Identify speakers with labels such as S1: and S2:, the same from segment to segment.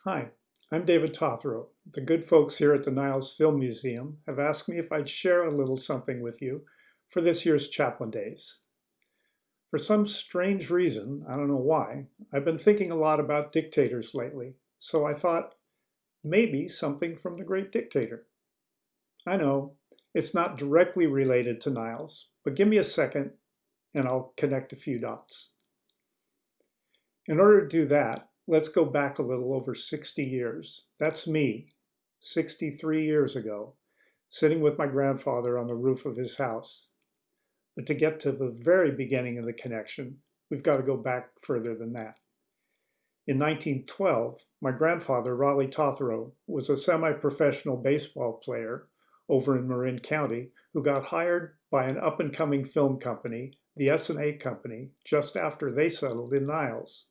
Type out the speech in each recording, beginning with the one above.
S1: Hi, I'm David Totheroh. The good folks here at the Niles Film Museum have asked me if I'd share a little something with you for this year's Chaplin Days. For some strange reason, I don't know why, I've been thinking a lot about dictators lately, so I thought maybe something from the Great Dictator. I know, it's not directly related to Niles, but give me a second and I'll connect a few dots. In order to do that, let's go back a little over 60 years. That's me, 63 years ago, sitting with my grandfather on the roof of his house. But to get to the very beginning of the connection, we've got to go back further than that. In 1912, my grandfather, Rollie Totheroh, was a semi-professional baseball player over in Marin County who got hired by an up-and-coming film company, the S&A Company, just after they settled in Niles.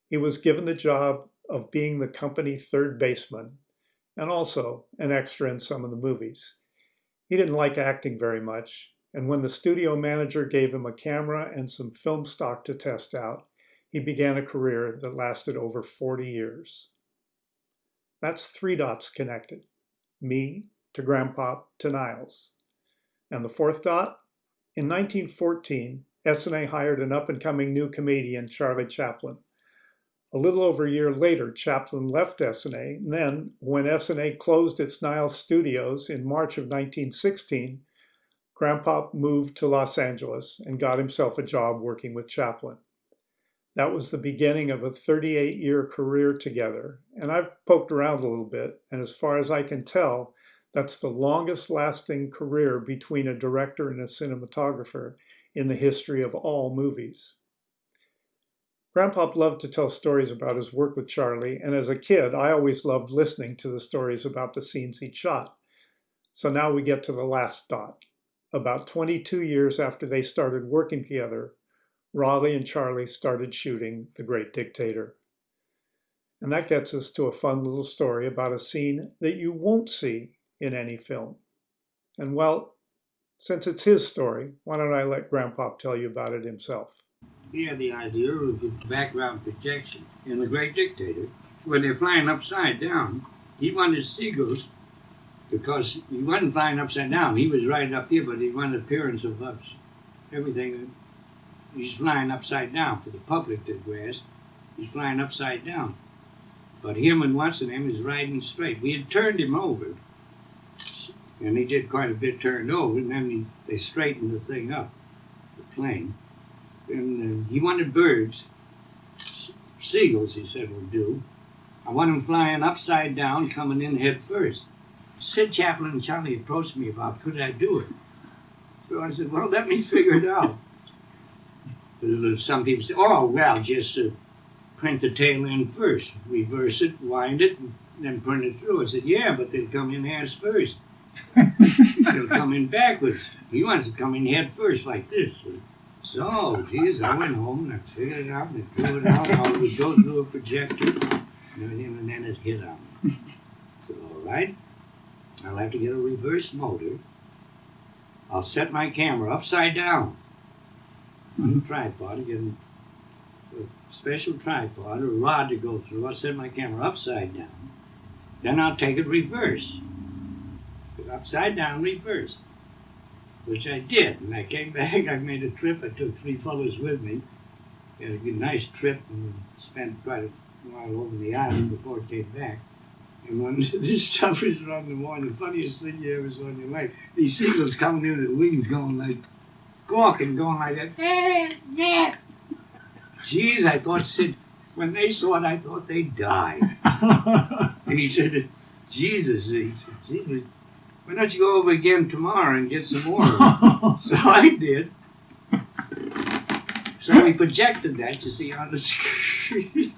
S1: He was given the job of being the company third baseman and also an extra in some of the movies. He didn't like acting very much, and when the studio manager gave him a camera and some film stock to test out, he began a career that lasted over 40 years. That's three dots connected. Me to Grandpa to Niles. And the fourth dot? In 1914, S&A hired an up-and-coming new comedian, Charlie Chaplin. A little over a year later, Chaplin left S&A, and then, when S&A closed its Niles studios in March of 1916, Grandpa moved to Los Angeles and got himself a job working with Chaplin. That was the beginning of a 38-year career together, and I've poked around a little bit, and as far as I can tell, that's the longest-lasting career between a director and a cinematographer in the history of all movies. Grandpa loved to tell stories about his work with Charlie, and as a kid, I always loved listening to the stories about the scenes he'd shot. So now we get to the last dot. About 22 years after they started working together, Rollie and Charlie started shooting The Great Dictator. And that gets us to a fun little story about a scene that you won't see in any film. And well, since it's his story, why don't I let Grandpa tell you about it himself?
S2: He had the idea of the background projection in The Great Dictator. When they're flying upside down, he wanted seagulls because he wasn't flying upside down. He was right up here, but he wanted appearance of everything. He's flying upside down for the public to grasp. He's flying upside down. But him and what's-his-name is riding straight. We had turned him over, and he did quite a bit turned over, and then they straightened the thing up, the plane. And he wanted birds, seagulls, he said would do. I want them flying upside down, coming in head first. Sid Chaplin and Charlie approached me about could I do it. So I said, well, let me figure it out. Some people say, oh, well, just print the tail end first, reverse it, wind it, and then print it through. I said, yeah, but they'll come in ass first. They'll come in backwards. He wants to come in head first like this. So, geez, I went home and I figured it out and I drew it out. I would go through a projector and then it hit on me. So, all right, I'll have to get a reverse motor. I'll set my camera upside down on a tripod, get a special tripod or a rod to go through. I'll set my camera upside down. Then I'll take it reverse. So upside down, reverse. Which I did, and I came back, I made a trip, I took three fellows with me. We had a nice trip and spent quite a while over the island before it came back. And when this stuff was around the morning, the funniest thing you ever saw in your life, these seagulls coming in with the wings going like, gawking, going like that. Geez, I thought Sid, when they saw it, I thought they died. And he said, Jesus, why don't you go over again tomorrow and get some more? So I did. So we projected that to see on the screen.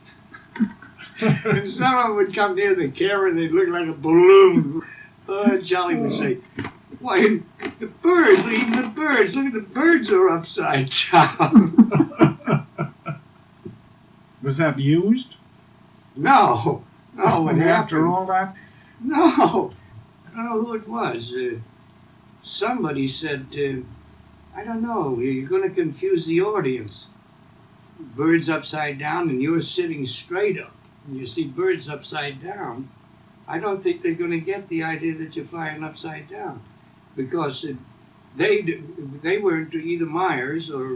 S2: And someone would come near the camera and they'd look like a balloon. Charlie would say, why, the birds, even the birds, look at the birds are upside down.
S3: Was that used?
S2: No, what happened?
S3: After all that?
S2: No. I don't know who it was. Somebody said, I don't know, you're going to confuse the audience. Birds upside down and you're sitting straight up. and you see birds upside down, I don't think they're going to get the idea that you're flying upside down, because they weren't either Myers or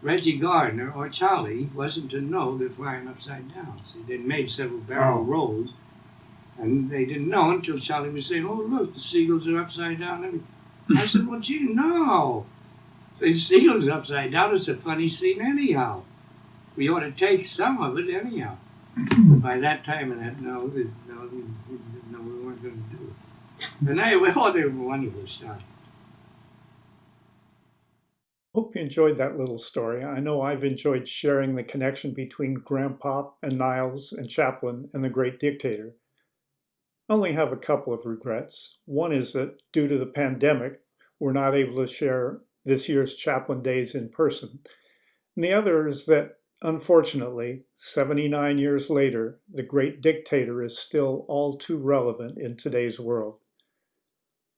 S2: Reggie Gardner or Charlie wasn't to know they're flying upside down. See, they made several barrel rolls, and they didn't know until Charlie was saying, "Oh, look, the seagulls are upside down." I said, "Well, gee, no. The seagulls upside down is a funny scene anyhow. We ought to take some of it anyhow." By that time, we weren't going to do it. And they were wonderful stuff.
S1: Hope you enjoyed that little story. I know I've enjoyed sharing the connection between Grandpa and Niles and Chaplin and the Great Dictator. I only have a couple of regrets. One is that due to the pandemic, we're not able to share this year's Chaplin Days in person. And the other is that, unfortunately, 79 years later, the Great Dictator is still all too relevant in today's world.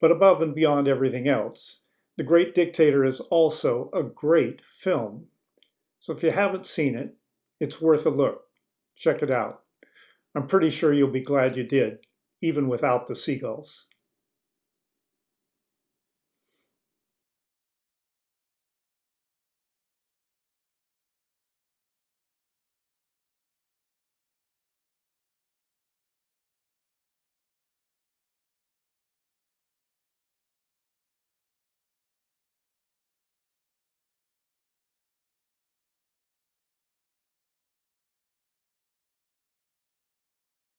S1: But above and beyond everything else, The Great Dictator is also a great film. So if you haven't seen it, it's worth a look. Check it out. I'm pretty sure you'll be glad you did, even without the seagulls.